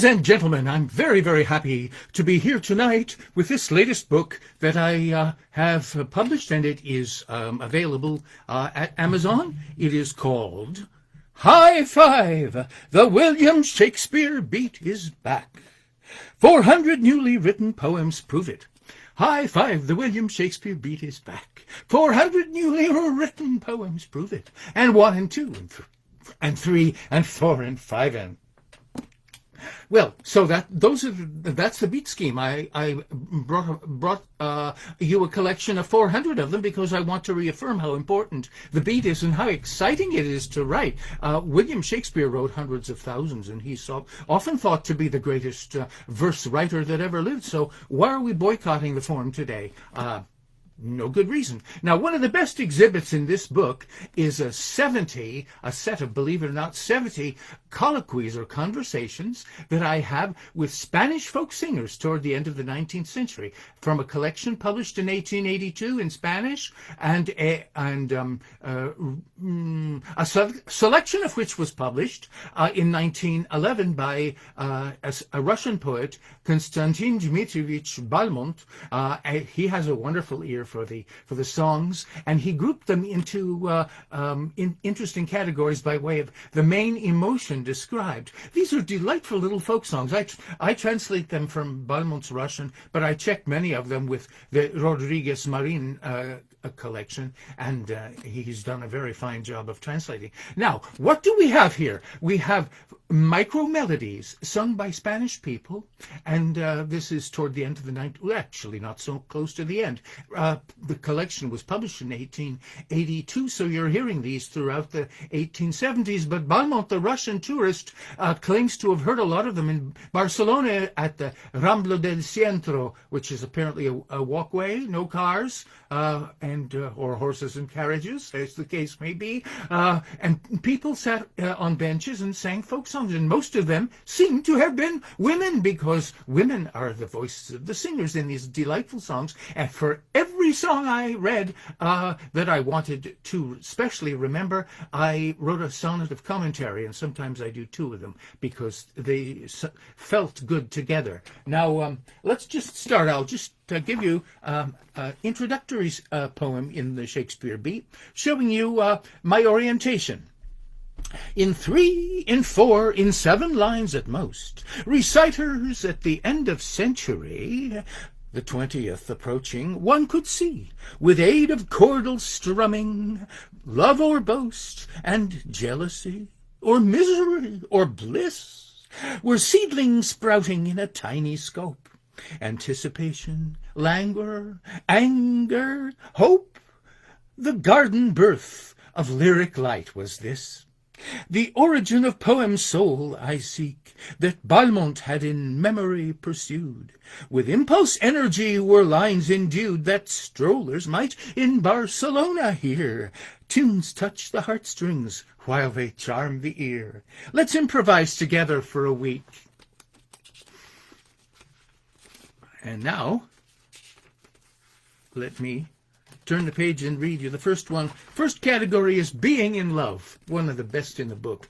Ladies and gentlemen, I'm very, very happy to be here tonight with this latest book that I have published, and it is available at Amazon. It is called High Five! The William Shakespeare Beat is Back. 400 newly written poems prove it. High five, the William Shakespeare beat is back. 400 newly written poems prove it. And 1 and 2 and 3 and 4 and 5 and... Well, so that's the beat scheme. I brought you a collection of 400 of them because I want to reaffirm how important the beat is and how exciting it is to write. William Shakespeare wrote hundreds of thousands, and he's often thought to be the greatest verse writer that ever lived. So why are we boycotting the form today? No good reason. Now, one of the best exhibits in this book is a set of, believe it or not, 70 colloquies or conversations that I have with Spanish folk singers toward the end of the 19th century, from a collection published in 1882 in Spanish, and a selection of which was published in 1911 by a Russian poet, Konstantin Dmitrievich Balmont. He has a wonderful ear for the songs, and he grouped them into interesting categories by way of the main emotion described. These are delightful little folk songs. I translate them from Balmont's Russian, but I checked many of them with the Rodríguez Marín collection, and he's done a very fine job of translating. Now, what do we have here? We have micro-melodies sung by Spanish people, and this is toward the end of the 19th, well, actually not so close to the end. The collection was published in 1882, so you're hearing these throughout the 1870s, but Balmont, the Russian tourist, claims to have heard a lot of them in Barcelona at the Rambla del Centro, which is apparently a walkway, no cars, or horses and carriages, as the case may be, and people sat on benches and sang folk songs, and most of them seem to have been women, because women are the voices of the singers in these delightful songs. And for every song I read that I wanted to especially remember, I wrote a sonnet of commentary, and sometimes I do 2 of them because they felt good together. Now, let's just start. I'll just give you an introductory poem in the Shakespeare beat, showing you my orientation. In 3, in 4, in 7 lines at most, reciters at the end of century, the 20th approaching, one could see, with aid of chordal strumming, love or boast, and jealousy, or misery, or bliss, were seedlings sprouting in a tiny scope. Anticipation, languor, anger, hope, the garden birth of lyric light was this. The origin of poem's soul I seek, that Balmont had in memory pursued. With impulse energy were lines endued, that strollers might in Barcelona hear. Tunes touch the heartstrings while they charm the ear. Let's improvise together for a week. And now, let me turn the page and read you the first one. First category is being in love, one of the best in the book.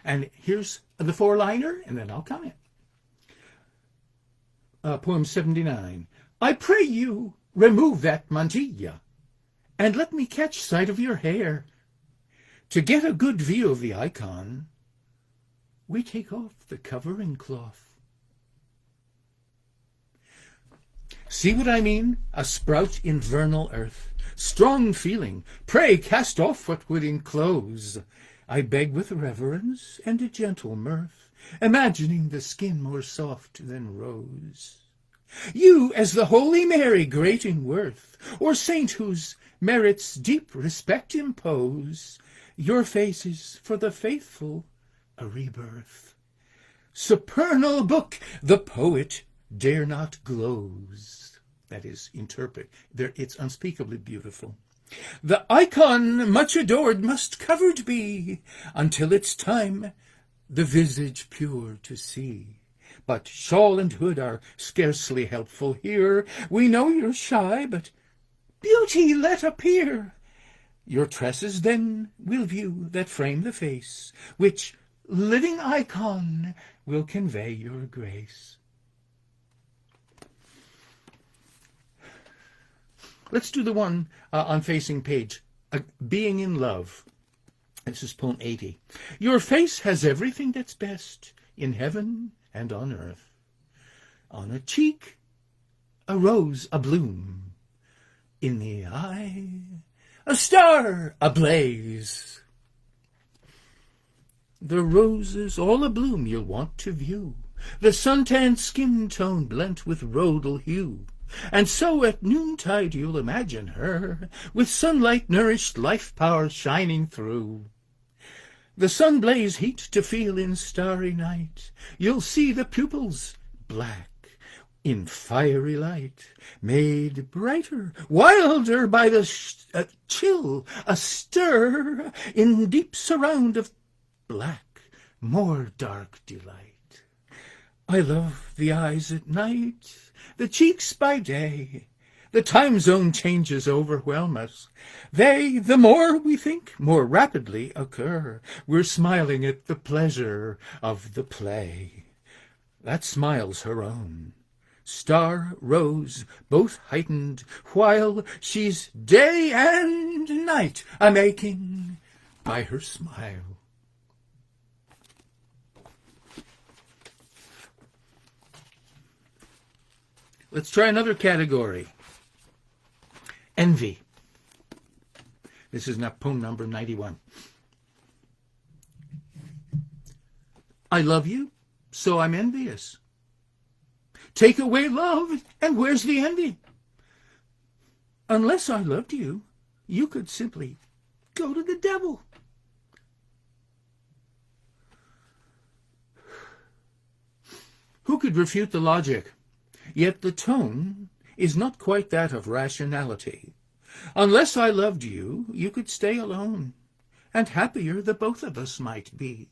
And here's the 4-liner, and then I'll comment. Poem 79. I pray you remove that mantilla, and let me catch sight of your hair. To get a good view of the icon, we take off the covering cloth. See what I mean? A sprout in vernal earth, strong feeling, pray cast off what would enclose. I beg with reverence and a gentle mirth, imagining the skin more soft than rose. You, as the Holy Mary great in worth, or saint whose merits deep respect impose, your face is for the faithful a rebirth. Supernal book, the poet dare not glose. That is, interpret. It's unspeakably beautiful. The icon much adored must covered be, until it's time the visage pure to see. But shawl and hood are scarcely helpful here. We know you're shy, but beauty let appear. Your tresses then will view that frame the face, which living icon will convey your grace. Let's do the one on facing page, Being in Love. This is poem 80. Your face has everything that's best in heaven and on earth. On a cheek, a rose abloom. In the eye, a star ablaze. The roses all abloom you'll want to view, the suntanned skin tone blent with rhodal hue. And so at noontide you'll imagine her, with sunlight-nourished life-power shining through. The sun-blaze heat to feel in starry night, you'll see the pupils black in fiery light, made brighter, wilder by the chill, a stir in deep surround of black, more dark delight. I love the eyes at night, the cheeks by day. The time zone changes overwhelm us. They, the more we think, more rapidly occur. We're smiling at the pleasure of the play. That smile's her own. Star, rose, both heightened, while she's day and night a-making by her smile. Let's try another category. Envy. This is now poem number 91. I love you, so I'm envious. Take away love, and where's the envy? Unless I loved you, you could simply go to the devil. Who could refute the logic? Yet the tone is not quite that of rationality. Unless I loved you, you could stay alone, and happier the both of us might be.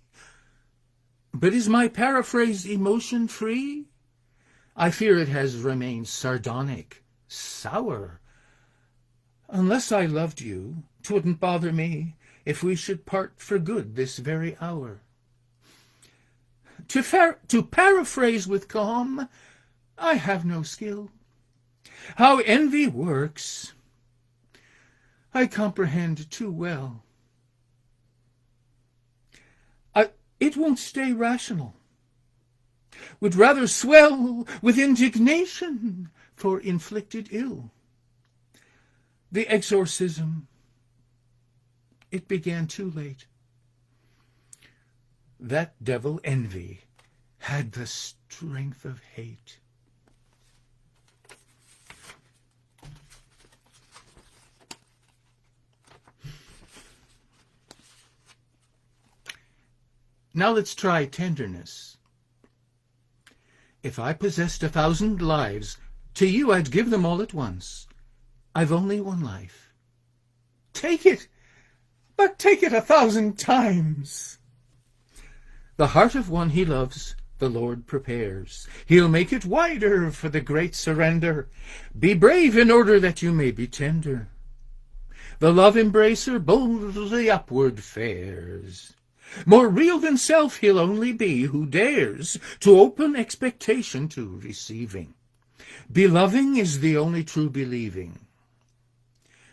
But is my paraphrase emotion-free? I fear it has remained sardonic, sour. Unless I loved you, 'twouldn't bother me if we should part for good this very hour. To paraphrase with calm, I have no skill. How envy works, I comprehend too well. It won't stay rational, would rather swell with indignation for inflicted ill. The exorcism, it began too late. That devil envy had the strength of hate. Now let's try tenderness. If I possessed 1,000 lives, to you I'd give them all at once. I've only one life. Take it, but take it 1,000 times. The heart of one he loves, the Lord prepares. He'll make it wider for the great surrender. Be brave in order that you may be tender. The love embracer boldly upward fares. More real than self he'll only be who dares to open expectation to receiving. Beloving is the only true believing.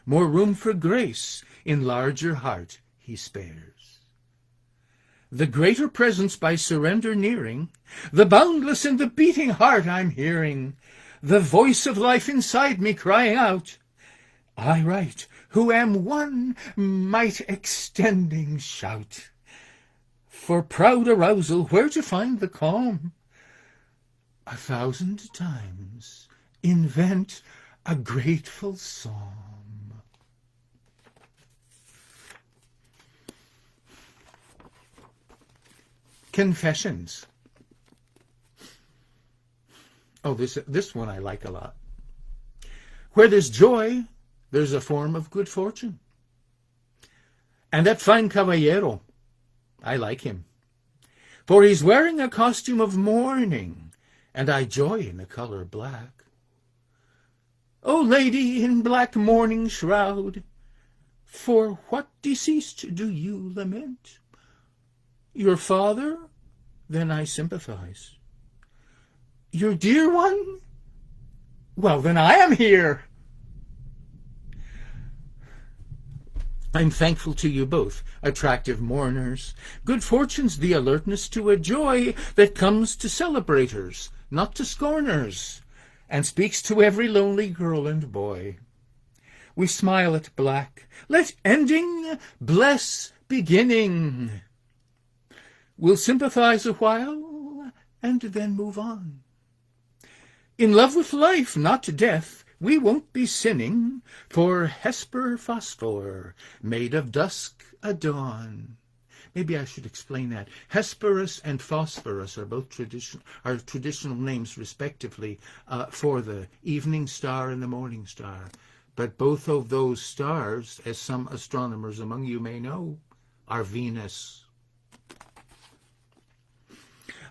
More room for grace in larger heart he spares. The greater presence by surrender nearing, the boundless in the beating heart I'm hearing, the voice of life inside me crying out, I write, who am one might extending shout. For proud arousal, where to find the calm? 1,000 times invent a grateful psalm. Confessions. Oh, this one I like a lot. Where there's joy, there's a form of good fortune. And that fine caballero, I like him, for he's wearing a costume of mourning, and I joy in the color black. O lady in black mourning shroud, for what deceased do you lament? Your father, then I sympathize. Your dear one? Well, then I am here. I'm thankful to you both, attractive mourners. Good fortune's the alertness to a joy that comes to celebrators, not to scorners, and speaks to every lonely girl and boy. We smile at black. Let ending bless beginning. We'll sympathize a while and then move on. In love with life, not to death, we won't be sinning, for Hesper phosphor, made of dusk a dawn. Maybe I should explain that. Hesperus and Phosphorus are both traditional names, respectively, for the evening star and the morning star. But both of those stars, as some astronomers among you may know, are Venus.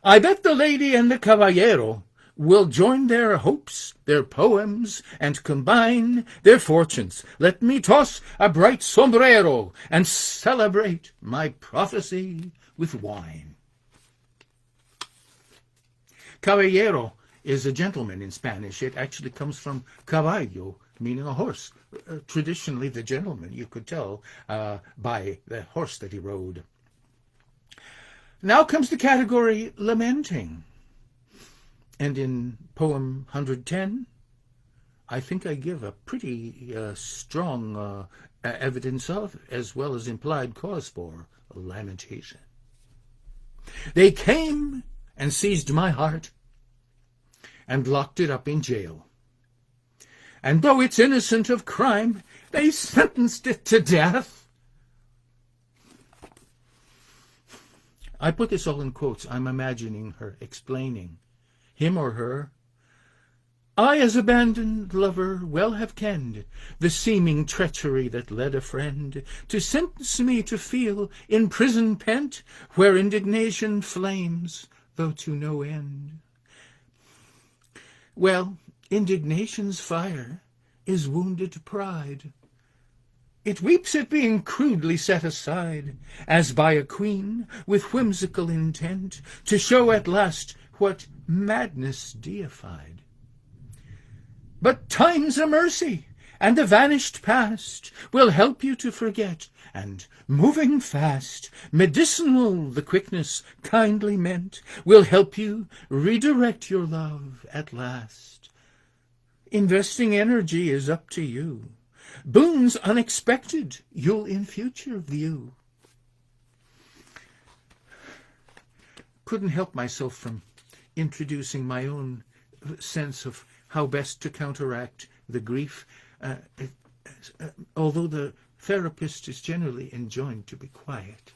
I bet the lady and the caballero will join their hopes, their poems, and combine their fortunes. Let me toss a bright sombrero and celebrate my prophecy with wine. Caballero is a gentleman in Spanish. It actually comes from caballo, meaning a horse. Traditionally, the gentleman, you could tell by the horse that he rode. Now comes the category lamenting. And in poem 110, I think I give a pretty strong evidence of, as well as implied cause for, lamentation. They came and seized my heart and locked it up in jail. And though it's innocent of crime, they sentenced it to death. I put this all in quotes. I'm imagining her explaining. Him or her. I, as abandoned lover, well have kenned the seeming treachery that led a friend to sentence me to feel in prison pent, where indignation flames, though to no end. Well, indignation's fire is wounded pride. It weeps at being crudely set aside, as by a queen with whimsical intent to show at last what madness deified. But time's a mercy, and the vanished past will help you to forget, and moving fast, medicinal the quickness kindly meant, will help you redirect your love at last. Investing energy is up to you. Boons unexpected you'll in future view. Couldn't help myself from introducing my own sense of how best to counteract the grief, although the therapist is generally enjoined to be quiet.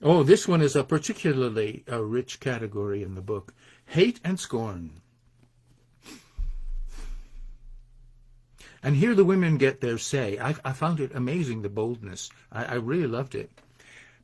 Oh, this one is a particularly rich category in the book. Hate and Scorn. And here the women get their say. I found it amazing, the boldness. I really loved it.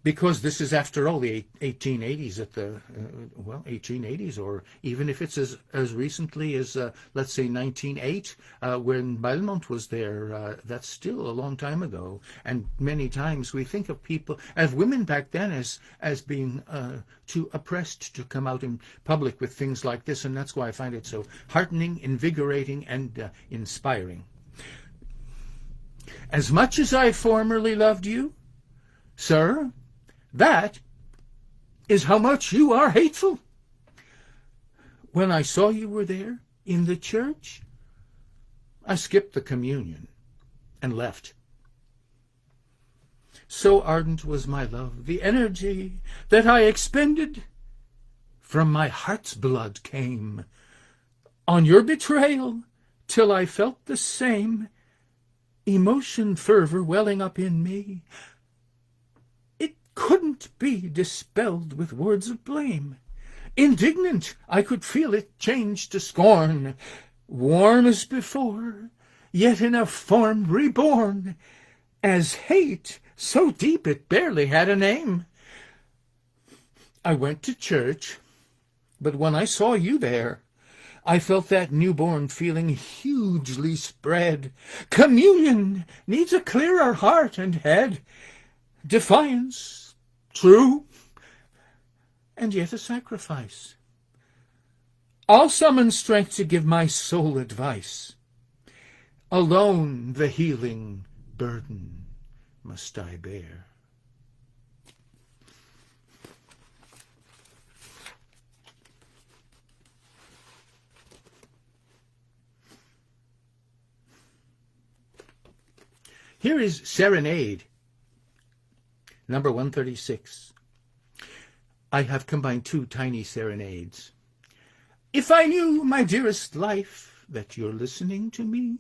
Because this is, after all, the 1880s, 1880s, or even if it's as recently as, let's say, 1908, when Balmont was there, that's still a long time ago. And many times we think of people, as women back then, as being too oppressed to come out in public with things like this, and that's why I find it so heartening, invigorating, and inspiring. As much as I formerly loved you, sir, that is how much you are hateful. When I saw you were there in the church, I skipped the communion and left. So ardent was my love, the energy that I expended from my heart's blood came on your betrayal, till I felt the same emotion fervor welling up in me. Couldn't be dispelled with words of blame. Indignant, I could feel it change to scorn, warm as before, yet in a form reborn, as hate so deep it barely had a name. I went to church, but when I saw you there, I felt that newborn feeling hugely spread. Communion needs a clearer heart and head. Defiance, true, and yet a sacrifice. I'll summon strength to give my soul advice. Alone the healing burden must I bear. Here is Serenade, number 136. I have combined two tiny serenades. If I knew, my dearest life, that you're listening to me,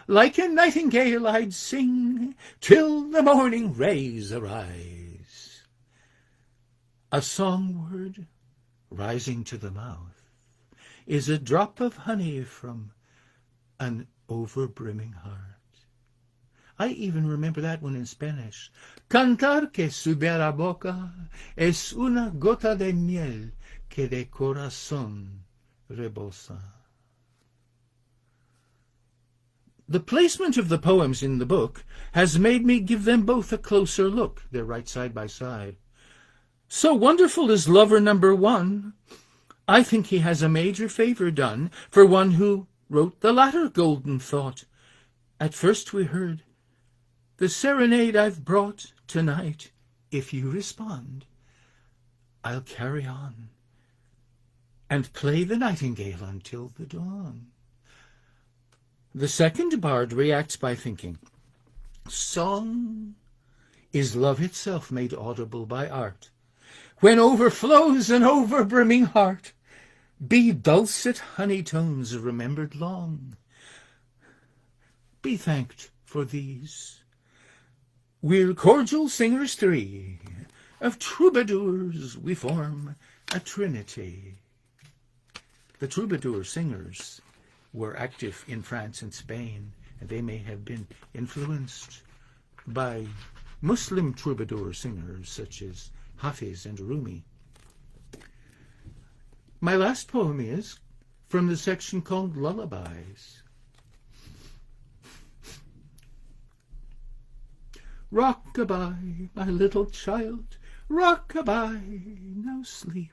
like a nightingale I'd sing till the morning rays arise. A song word rising to the mouth is a drop of honey from an overbrimming heart. I even remember that one in Spanish. Cantar que sube a la boca es una gota de miel que de corazón rebosa. The placement of the poems in the book has made me give them both a closer look. They're right side by side. So wonderful is lover number one. I think he has a major favor done for one who wrote the latter golden thought. At first we heard, the serenade I've brought tonight, if you respond, I'll carry on and play the nightingale until the dawn. The second bard reacts by thinking, song is love itself made audible by art. When overflows an overbrimming heart, be dulcet honey tones remembered long. Be thanked for these. We're cordial singers three, of troubadours we form a trinity. The troubadour singers were active in France and Spain, and they may have been influenced by Muslim troubadour singers such as Hafiz and Rumi. My last poem is from the section called Lullabies. Rock-a-bye, my little child, rock-a-bye, now sleep.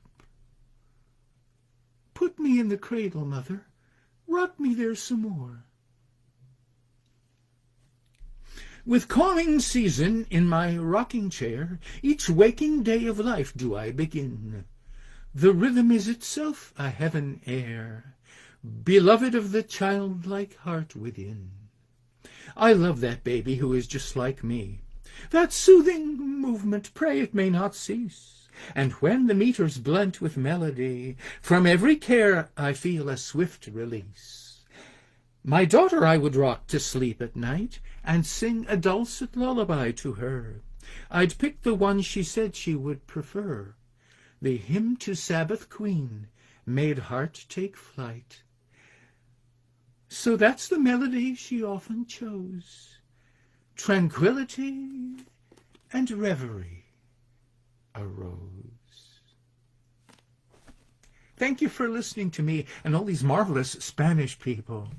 Put me in the cradle, mother, rock me there some more. With calling season in my rocking chair, each waking day of life do I begin. The rhythm is itself a heaven air, beloved of the childlike heart within. I love that baby who is just like me. That soothing movement, pray it may not cease. And when the meters blent with melody, from every care I feel a swift release. My daughter I would rock to sleep at night, and sing a dulcet lullaby to her. I'd pick the one she said she would prefer. The hymn to Sabbath Queen made heart take flight. So that's the melody she often chose. Tranquility and reverie arose. Thank you for listening to me and all these marvelous Spanish people.